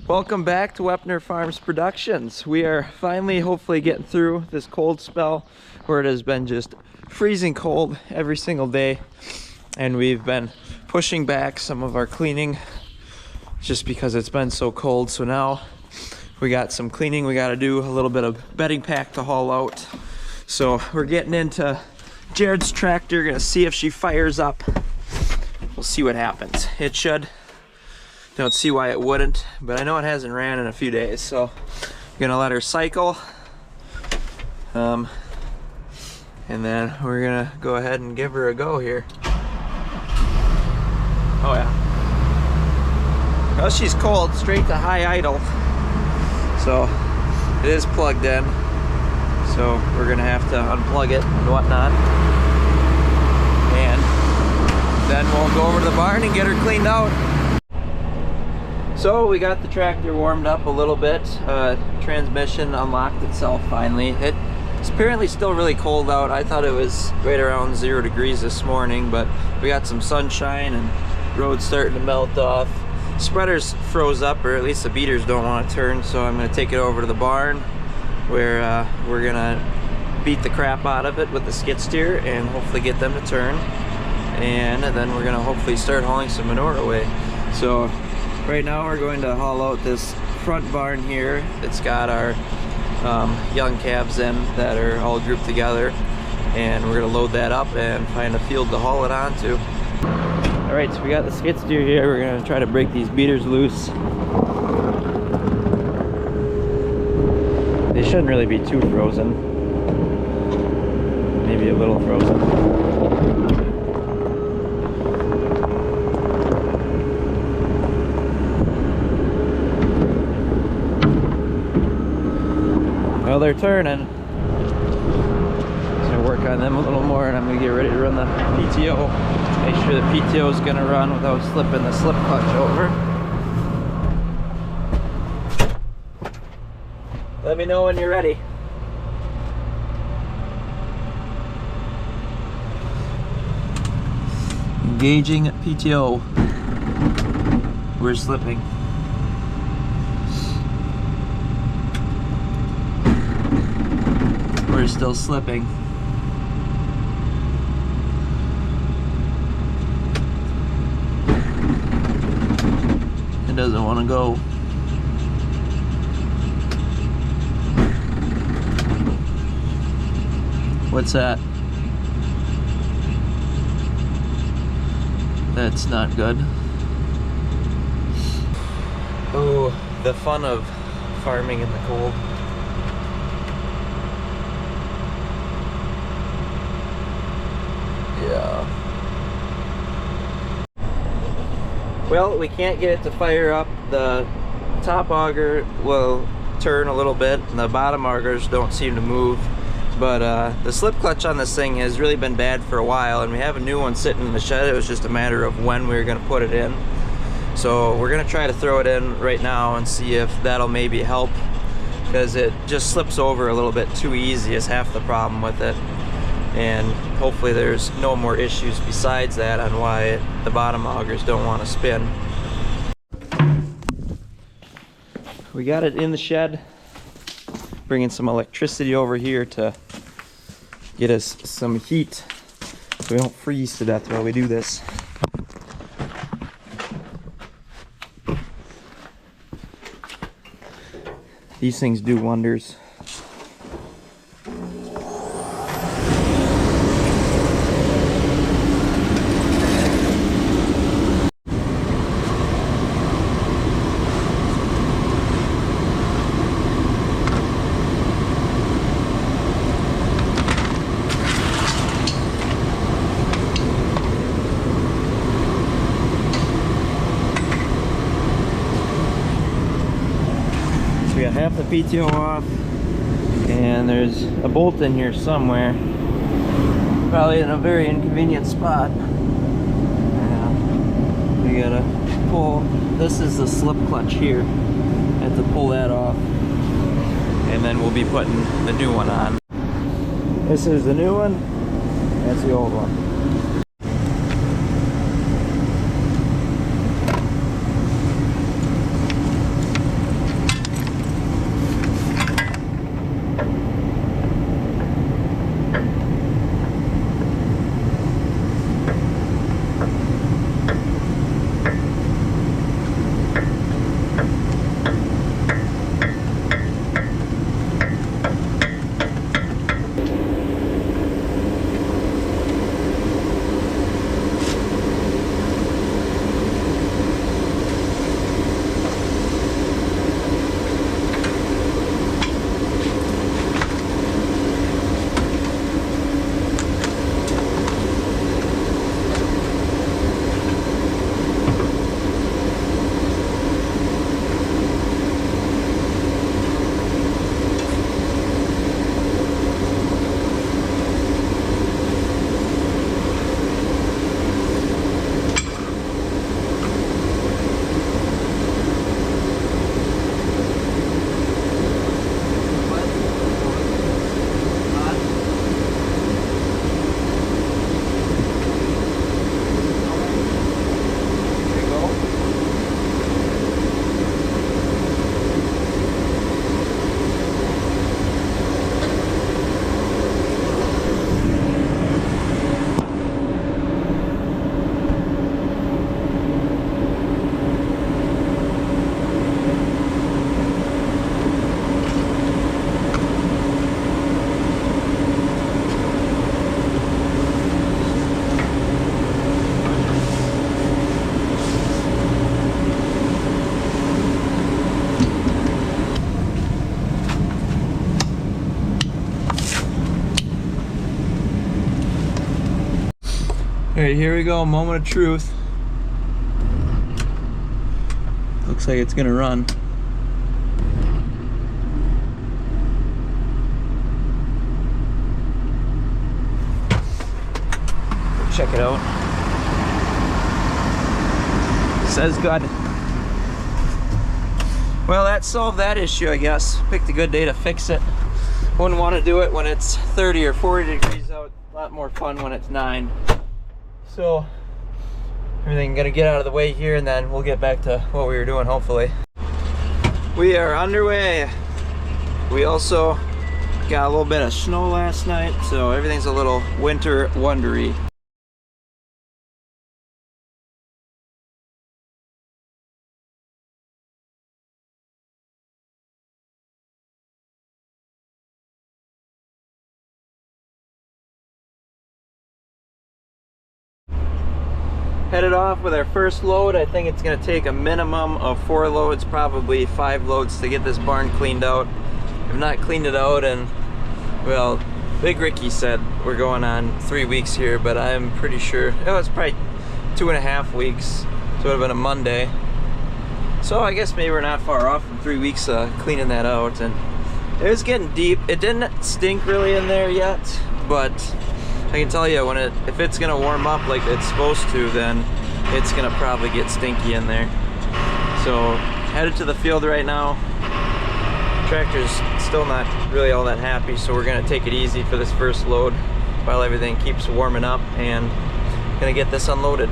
Welcome back to Wepner Farms Productions. We are finally hopefully getting through this cold spell where it has been just freezing cold every single day, and we've been pushing back some of our cleaning just because it's been so cold. So now we got some cleaning we got to do, a little bit of bedding pack to haul out. So we're getting into Jared's tractor, gonna see if she fires up. We'll see what happens. It should. Don't see why it wouldn't, but I know it hasn't ran in a few days, so I'm gonna let her cycle. And then we're gonna go ahead and give her a go here. Oh yeah. Well, she's cold, straight to high idle. So it is plugged in. So we're gonna have to unplug it and whatnot. And then we'll go over to the barn and get her cleaned out. So we got the tractor warmed up a little bit. Transmission unlocked itself finally. It's apparently still really cold out. I thought it was right around 0 degrees this morning, but we got some sunshine and road's starting to melt off. Spreaders froze up, or at least the beaters don't want to turn, so I'm going to take it over to the barn where we're going to beat the crap out of it with the skid steer and hopefully get them to turn. And then we're going to hopefully start hauling some manure away. So right now we're going to haul out this front barn here. It's got our young calves in that are all grouped together, and we're going to load that up and find a field to haul it onto. Alright, so we got the skid steer here. We're going to try to break these beaters loose. They shouldn't really be too frozen. Maybe a little frozen. Well, they're turning. Just gonna work on them a little more, and I'm gonna get ready to run the PTO. Make sure the PTO is gonna run without slipping the slip clutch over. Let me know when you're ready. Engaging PTO. We're slipping. We're still slipping. It doesn't want to go. What's that? That's not good. Oh, the fun of farming in the cold. Yeah. Well, we can't get it to fire up. The top auger will turn a little bit, and the bottom augers don't seem to move. But the slip clutch on this thing has really been bad for a while, and we have a new one sitting in the shed. It was just a matter of when we were going to put it in. So we're going to try to throw it in right now and see if that'll maybe help, because it just slips over a little bit too easy is half the problem with it. And hopefully there's no more issues besides that on why the bottom augers don't want to spin. We got it in the shed, bringing some electricity over here to get us some heat so we don't freeze to death while we do this. These things do wonders. We got half the PTO off, and there's a bolt in here somewhere, probably in a very inconvenient spot. And we gotta pull, this is the slip clutch here, have to pull that off, and then we'll be putting the new one on. This is the new one, that's the old one. Alright, here we go, moment of truth. Looks like it's gonna run. Check it out. Says good. Well, that solved that issue, I guess. Picked a good day to fix it. Wouldn't want to do it when it's 30 or 40 degrees out. A lot more fun when it's 9. So, everything gonna get out of the way here, and then we'll get back to what we were doing, hopefully. We are underway. We also got a little bit of snow last night, so everything's a little winter wondery. Headed off with our first load. I think it's going to take a minimum of 4 loads, probably 5 loads to get this barn cleaned out. I've not cleaned it out, and well, Big Ricky said we're going on 3 weeks here, but I'm pretty sure it was probably 2.5 weeks, so it would have been a Monday. So I guess maybe we're not far off from 3 weeks cleaning that out. And it was getting deep. It didn't stink really in there yet, but I can tell you if it's gonna warm up like it's supposed to, then it's gonna probably get stinky in there. So headed to the field right now. Tractor's still not really all that happy, so we're gonna take it easy for this first load while everything keeps warming up, and gonna get this unloaded.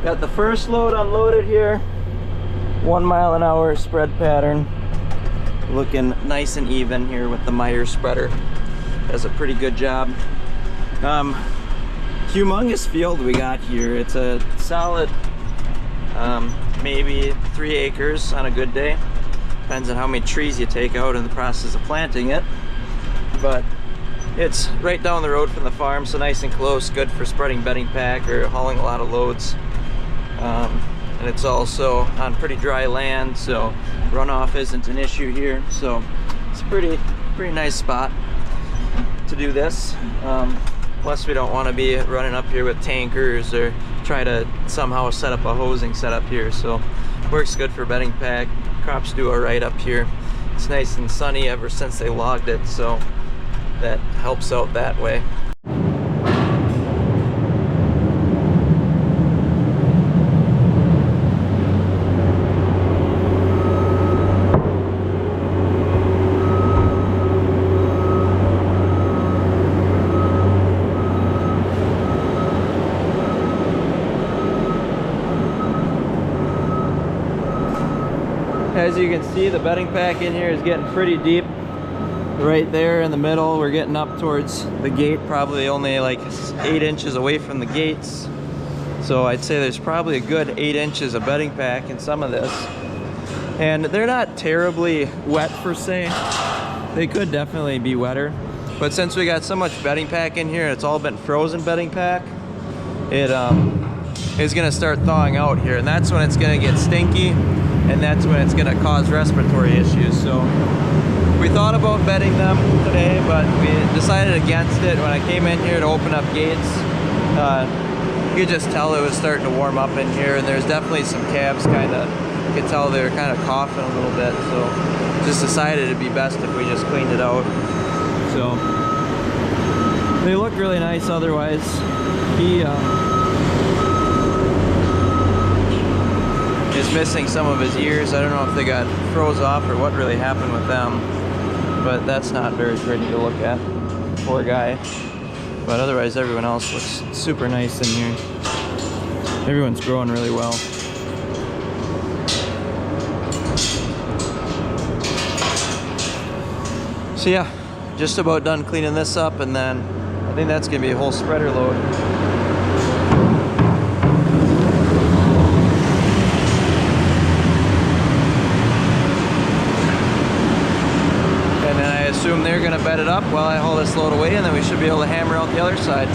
Got the first load unloaded here. 1 mile an hour spread pattern. Looking nice and even here with the Meyer spreader. Does a pretty good job. Humongous field we got here. It's a solid maybe 3 acres on a good day. Depends on how many trees you take out in the process of planting it. But it's right down the road from the farm, so nice and close, good for spreading bedding pack or hauling a lot of loads. And it's also on pretty dry land, so runoff isn't an issue here. So it's a pretty nice spot to do this. Plus we don't want to be running up here with tankers or try to somehow set up a hosing setup here. So works good for bedding pack. Crops do alright up here. It's nice and sunny ever since they logged it, so that helps out that way. As you can see, the bedding pack in here is getting pretty deep. Right there in the middle, we're getting up towards the gate, probably only like 8 inches away from the gates. So I'd say there's probably a good 8 inches of bedding pack in some of this. And they're not terribly wet per se. They could definitely be wetter. But since we got so much bedding pack in here, it's all been frozen bedding pack, it is gonna start thawing out here. And that's when it's gonna get stinky, and that's when it's gonna cause respiratory issues. So we thought about bedding them today, but we decided against it. When I came in here to open up gates, you could just tell it was starting to warm up in here, and there's definitely some calves you could tell they were kind of coughing a little bit. So just decided it'd be best if we just cleaned it out. So they look really nice otherwise. He is missing some of his ears. I don't know if they got froze off or what really happened with them, but that's not very pretty to look at. Poor guy. But otherwise everyone else looks super nice in here. Everyone's growing really well. So yeah, just about done cleaning this up, and then I think that's gonna be a whole spreader load. assume they're gonna bed it up while I haul this load away, and then we should be able to hammer out the other side.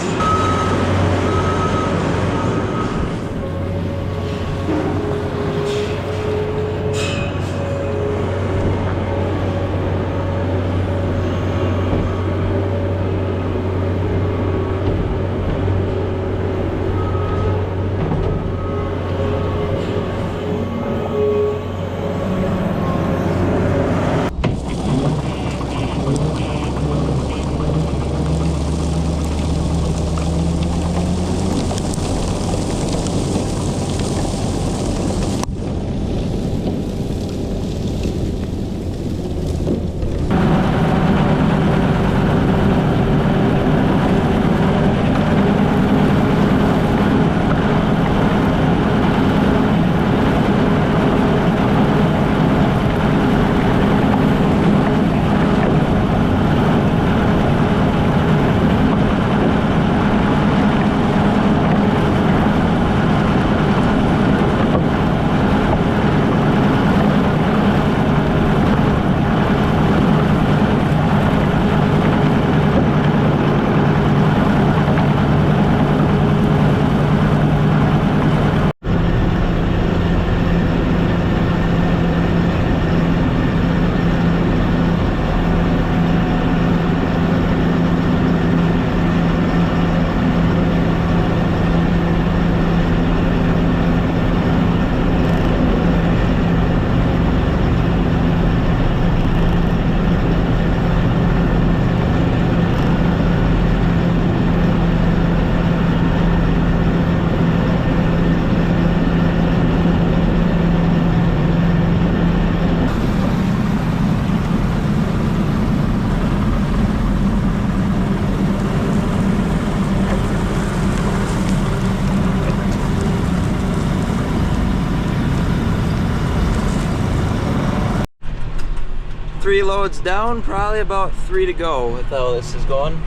3 loads down, probably about 3 to go with how this is going.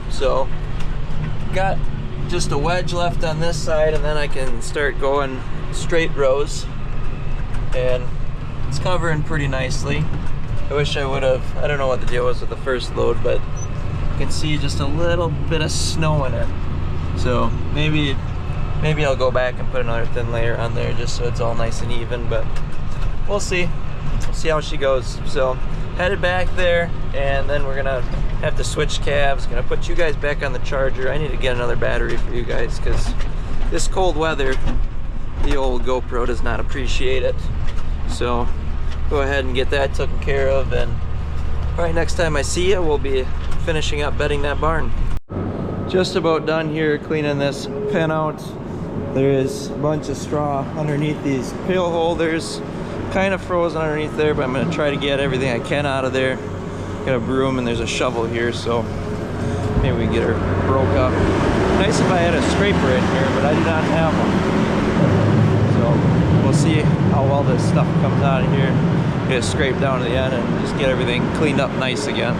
So got just a wedge left on this side, and then I can start going straight rows, and it's covering pretty nicely. I wish I would have, I don't know what the deal was with the first load, but you can see just a little bit of snow in it. So maybe I'll go back and put another thin layer on there just so it's all nice and even, but we'll see. We'll see how she goes. So headed back there, and then we're gonna have to switch calves. Gonna put you guys back on the charger. I need to get another battery for you guys because this cold weather, the old GoPro does not appreciate it. So go ahead and get that taken care of, and probably next time I see you, we'll be finishing up bedding that barn. Just about done here cleaning this pen out. There is a bunch of straw underneath these pail holders. Kind of frozen underneath there, but I'm going to try to get everything I can out of there. Got a broom and there's a shovel here, so maybe we can get her broke up. Nice if I had a scraper in here, but I do not have one. So we'll see how well this stuff comes out of here. Get it scraped down to the end and just get everything cleaned up nice again.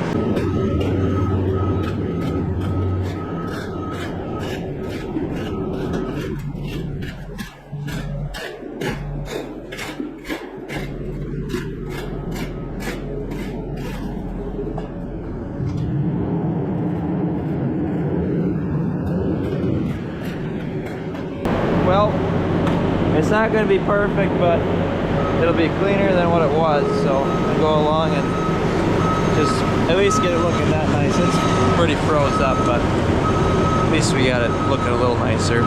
Well, it's not going to be perfect, but it'll be cleaner than what it was, so I'll go along and just at least get it looking that nice. It's pretty froze up, but at least we got it looking a little nicer.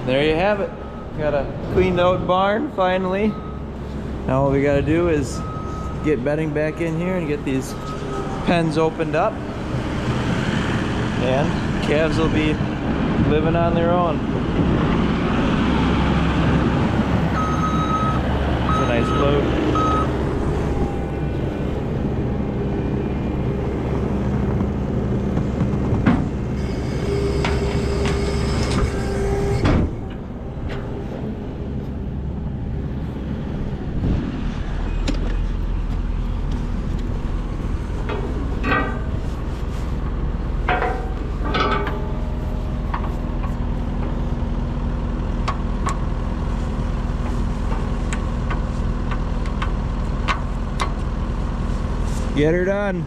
There you have it. Got a cleaned out barn finally. Now all we got to do is get bedding back in here and get these pens opened up, and calves will be living on their own. It's a nice load. Get her done.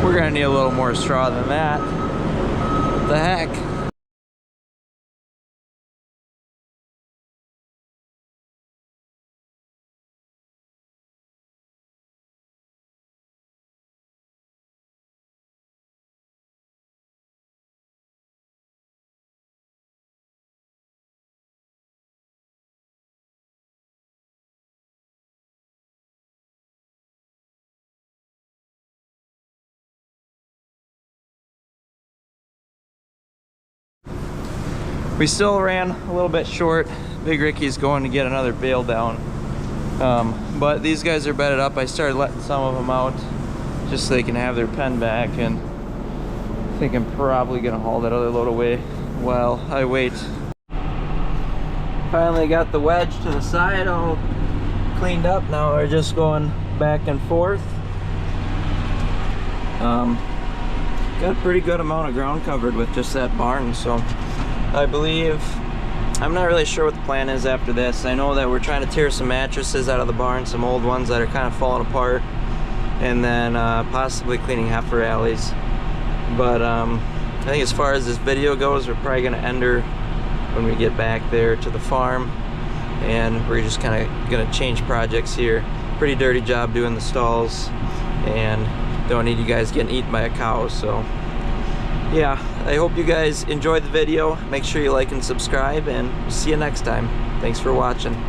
We're gonna need a little more straw than that. What the heck? We still ran a little bit short. Big Ricky's going to get another bale down. But these guys are bedded up. I started letting some of them out just so they can have their pen back, and I think I'm probably gonna haul that other load away while I wait. Finally got the wedge to the side all cleaned up. Now we're just going back and forth. Got a pretty good amount of ground covered with just that barn, so I believe, I'm not really sure what the plan is after this. I know that we're trying to tear some mattresses out of the barn, some old ones that are kind of falling apart, and then possibly cleaning heifer alleys. But I think as far as this video goes, we're probably going to end her when we get back there to the farm, and we're just kind of going to change projects here. Pretty dirty job doing the stalls, and don't need you guys getting eaten by a cow. So yeah, I hope you guys enjoyed the video. Make sure you like and subscribe, and see you next time. Thanks for watching.